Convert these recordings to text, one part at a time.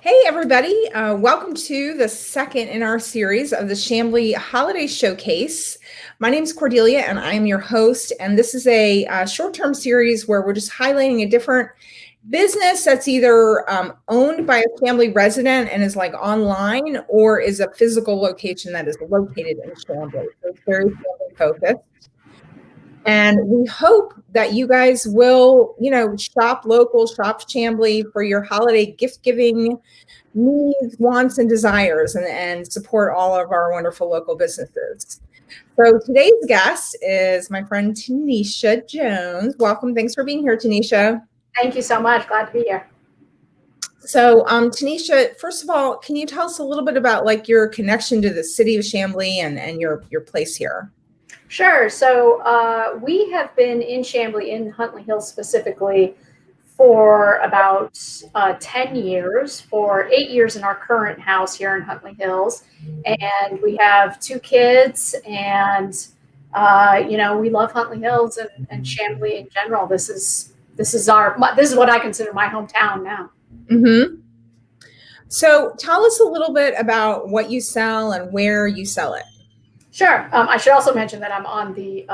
Hey, everybody. Welcome to the second in our series of the Chamblee Holiday Showcase. My name is Cordelia, and I am your host. And this is a short-term series where we're just highlighting a different business that's either owned by a Chamblee resident and is like online, or is a physical location that is located in Chamblee. So it's very Chamblee focused. And we hope that you guys will, shop local, shop Chamblee for your holiday gift giving needs, wants, and desires, and support all of our wonderful local businesses. So today's guest is my friend Tanisha Jones. Welcome. Thanks for being here, Tanisha. Thank you so much. Glad to be here. So Tanisha, first of all, can you tell us a little bit about like your connection to the city of Chamblee and your place here? Sure. So we have been in Chamblee, in Huntley Hills specifically, for about 10 years, for 8 years in our current house here in Huntley Hills. And we have 2 kids, and, we love Huntley Hills and Chamblee in general. This is what I consider my hometown now. Mm-hmm. So tell us a little bit about what you sell and where you sell it. Sure. I should also mention that I'm on the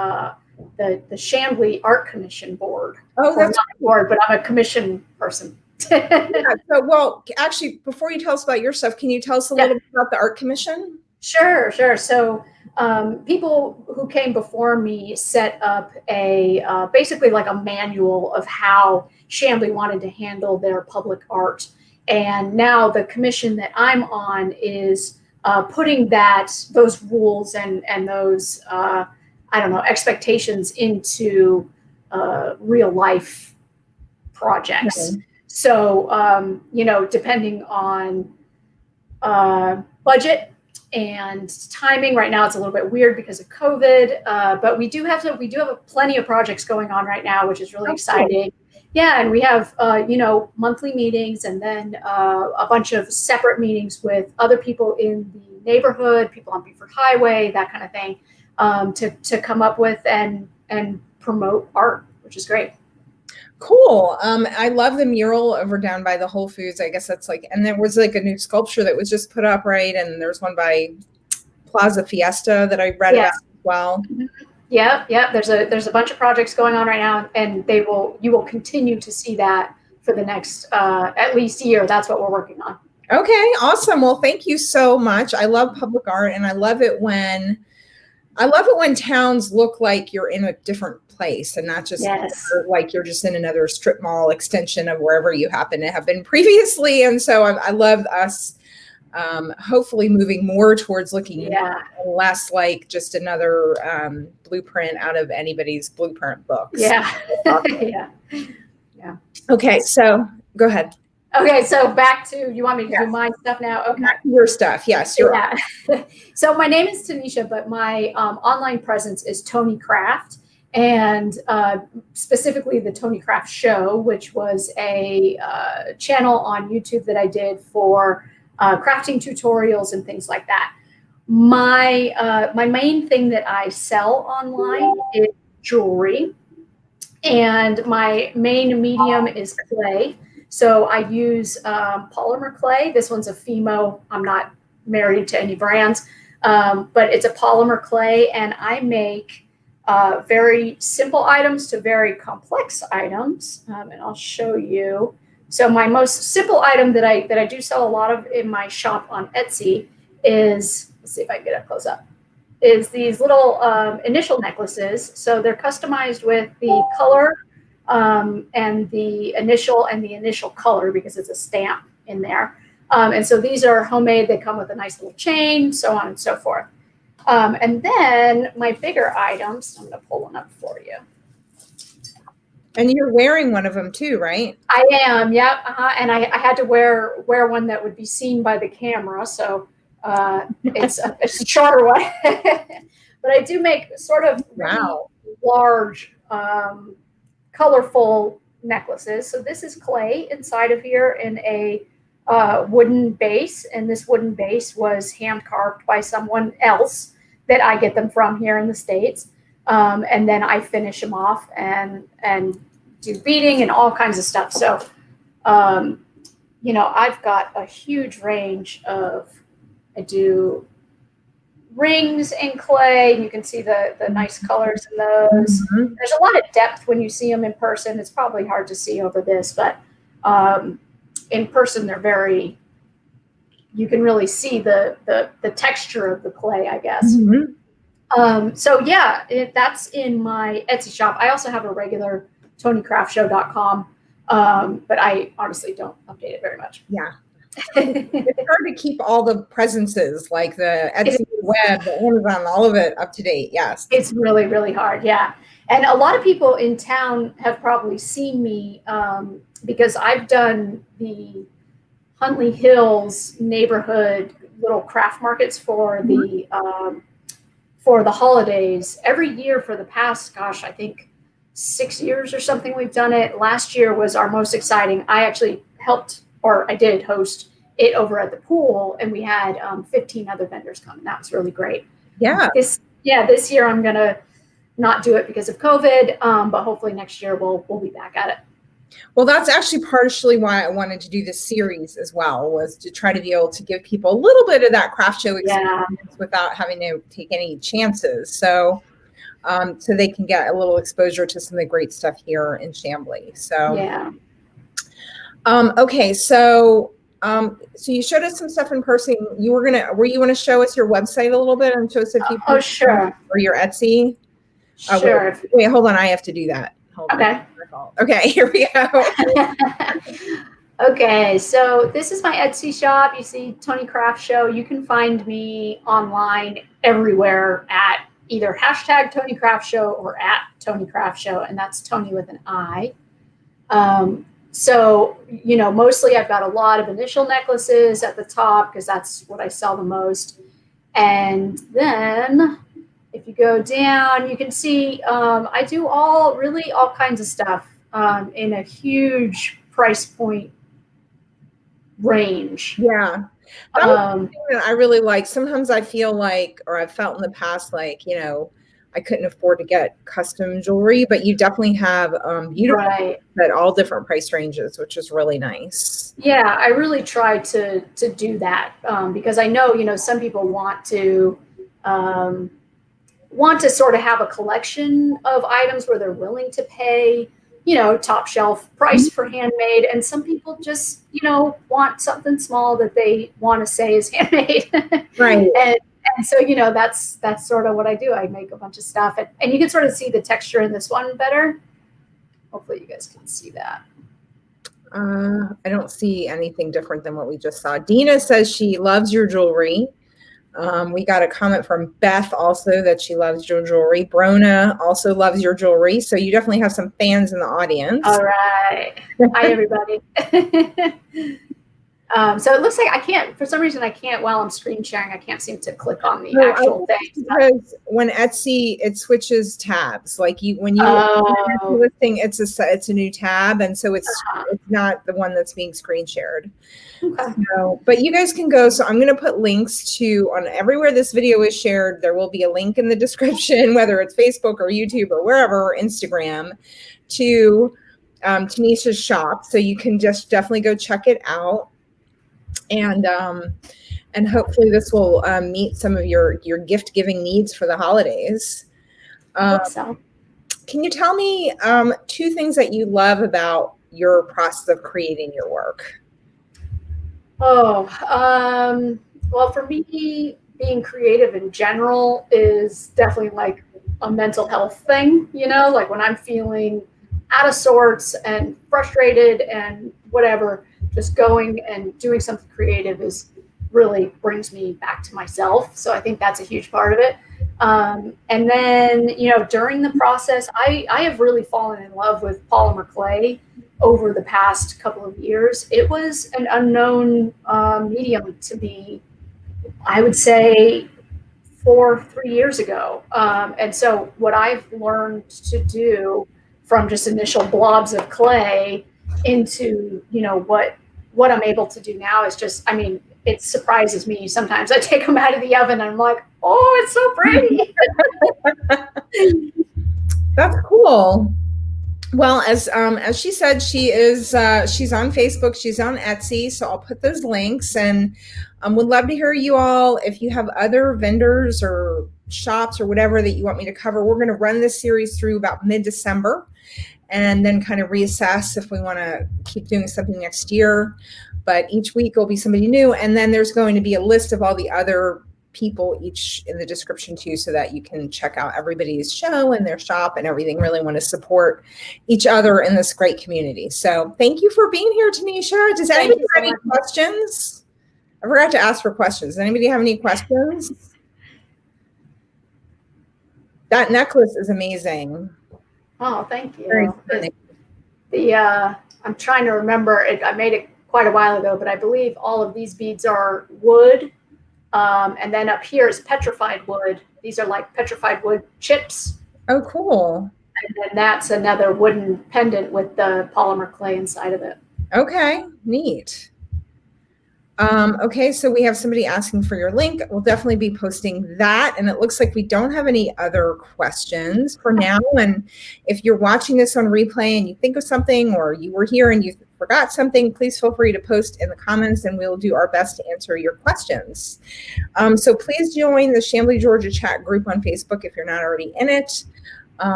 Chamblee Art Commission board. Oh, that's not a board, but I'm a commission person. Well, actually, before you tell us about your stuff, can you tell us a little bit about the Art Commission? Sure. So people who came before me set up basically like a manual of how Chamblee wanted to handle their public art. And now the commission that I'm on is putting those rules and those expectations into real life projects. Okay. So depending on budget and timing, right now it's a little bit weird because of COVID, but we do have plenty of projects going on right now, which is really exciting. Cool. Yeah, and we have monthly meetings, and then a bunch of separate meetings with other people in the neighborhood, people on Beaufort Highway, that kind of thing, to come up with and promote art, which is great. Cool. I love the mural over down by the Whole Foods. I guess that's like, and there was like a new sculpture that was just put up, right? And there's one by Plaza Fiesta that I read about as well. Mm-hmm. Yeah. There's a bunch of projects going on right now, and you will continue to see that for the next at least year. That's what we're working on. Okay, awesome. Well, thank you so much. I love public art, and I love it when towns look like you're in a different place and not just like you're just in another strip mall extension of wherever you happen to have been previously. And so I love us hopefully moving more towards looking less like just another blueprint out of anybody's blueprint books. Yeah. Yeah. Okay, so go ahead. Okay, so back to, you want me to do my stuff now? Okay. Back to your stuff, yes. So my name is Tanisha, but my online presence is Toni Craft, and specifically the Toni Craft Show, which was a channel on YouTube that I did for crafting tutorials and things like that. My main thing that I sell online is jewelry, and my main medium is clay. So I use polymer clay. This one's a Fimo. I'm not married to any brands, but it's a polymer clay, and I make very simple items to very complex items. And I'll show you. So my most simple item that I do sell a lot of in my shop on Etsy is, let's see if I can get up close up, is these little initial necklaces. So they're customized with the color and the initial color, because it's a stamp in there. And so these are homemade. They come with a nice little chain, so on and so forth. And then my bigger items, I'm going to pull one up for you. And you're wearing one of them too, right? I am, yep. And I had to wear one that would be seen by the camera, so it's a shorter one. But I do make sort of really large, colorful necklaces. So this is clay inside of here in a wooden base, and this wooden base was hand carved by someone else that I get them from here in the States. And then I finish them off and do beading and all kinds of stuff. So I've got a huge range I do rings in clay, and you can see the nice colors in those. Mhm. There's a lot of depth when you see them in person. It's probably hard to see over this, but in person you can really see the texture of the clay, I guess. So yeah, that's in my Etsy shop. I also have a regular ToniCraftShow.com, but I honestly don't update it very much. Yeah. It's hard to keep all the presences like the Etsy web, the Amazon, all of it up to date. Yes. It's really, really hard. Yeah. And a lot of people in town have probably seen me because I've done the Huntley Hills neighborhood little craft markets for the holidays every year for the past, gosh, I think 6 years or something we've done it. Last year was our most exciting. I actually I did host it over at the pool, and we had 15 other vendors come, and that was really great. Yeah. This year I'm gonna not do it because of COVID, but hopefully next year we'll be back at it. Well, that's actually partially why I wanted to do this series as well, was to try to be able to give people a little bit of that craft show experience without having to take any chances. So they can get a little exposure to some of the great stuff here in Chamblee. So yeah. Okay, so you showed us some stuff in person. Were you want to show us your website a little bit and show us a few? Oh, sure. Or your Etsy? Sure. Wait, hold on. I have to do that. Okay. Okay, here we go. Okay, so this is my Etsy shop. You see Toni Craft Show. You can find me online everywhere at either hashtag Toni Craft Show or at Toni Craft Show, and that's Toni with an I. So, mostly I've got a lot of initial necklaces at the top because that's what I sell the most. And then if you go down, you can see I do all kinds of stuff in a huge price point range. Yeah. That was something that I really like. Sometimes I feel like, or I've felt in the past, like, I couldn't afford to get custom jewelry, but you definitely have beautiful at all different price ranges, which is really nice. Yeah, I really try to do that because I know, some people want to sort of have a collection of items where they're willing to pay, top shelf price for handmade. And some people just, want something small that they want to say is handmade. Right. And so, that's sort of what I do. I make a bunch of stuff and you can sort of see the texture in this one better. Hopefully you guys can see that. I don't see anything different than what we just saw. Dina says she loves your jewelry. We got a comment from Beth also that she loves your jewelry. Brona also loves your jewelry. So you definitely have some fans in the audience. All right. Hi, everybody. So it looks like for some reason, while I'm screen sharing, I can't seem to click on the actual thing. Because when Etsy, it switches tabs. Like when you listing, it's a new tab. And so it's not the one that's being screen shared. Okay. So, but you guys can go. So I'm going to put links on everywhere this video is shared. There will be a link in the description, whether it's Facebook or YouTube or wherever, or Instagram, to Tanisha's shop. So you can just definitely go check it out. And hopefully this will meet some of your gift giving needs for the holidays. So. Can you tell me 2 things that you love about your process of creating your work? Well, for me, being creative in general is definitely like a mental health thing, like when I'm feeling out of sorts and frustrated and whatever, just going and doing something creative really brings me back to myself. So I think that's a huge part of it. And then, during the process, I have really fallen in love with polymer clay over the past couple of years. It was an unknown medium to me, I would say 3 years ago. And so what I've learned to do from just initial blobs of clay into, what I'm able to do now is just, it surprises me. Sometimes I take them out of the oven and I'm like, oh, it's so pretty. That's cool. Well, as she said, she's on Facebook, she's on Etsy, so I'll put those links, and would love to hear you all. If you have other vendors or shops or whatever that you want me to cover, we're going to run this series through about mid-December, and then kind of reassess if we want to keep doing something next year. But each week will be somebody new, and then there's going to be a list of all the other people each in the description too, so that you can check out everybody's show and their shop and everything. Really want to support each other in this great community. So thank you for being here, Tanisha. Does anybody have any questions? I forgot to ask for questions. Does anybody have any questions? That necklace is amazing. Oh, thank you. I'm trying to remember it. I made it quite a while ago, but I believe all of these beads are wood. And then up here is petrified wood. These are like petrified wood chips. Oh, cool. And then that's another wooden pendant with the polymer clay inside of it. Okay, neat. Okay, so we have somebody asking for your link. We'll definitely be posting that. And it looks like we don't have any other questions for now. And if you're watching this on replay and you think of something, or you were here and you forgot something, please feel free to post in the comments and we'll do our best to answer your questions. So please join the Chamblee, Georgia chat group on Facebook if you're not already in it.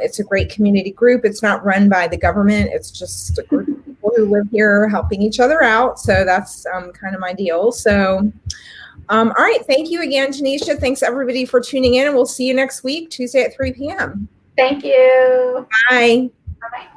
It's a great community group. It's not run by the government. It's just a group of people who live here helping each other out. So that's kind of my deal. So, all right. Thank you again, Tanisha. Thanks everybody for tuning in, and we'll see you next week, Tuesday at 3 p.m. Thank you. Bye. Bye-bye.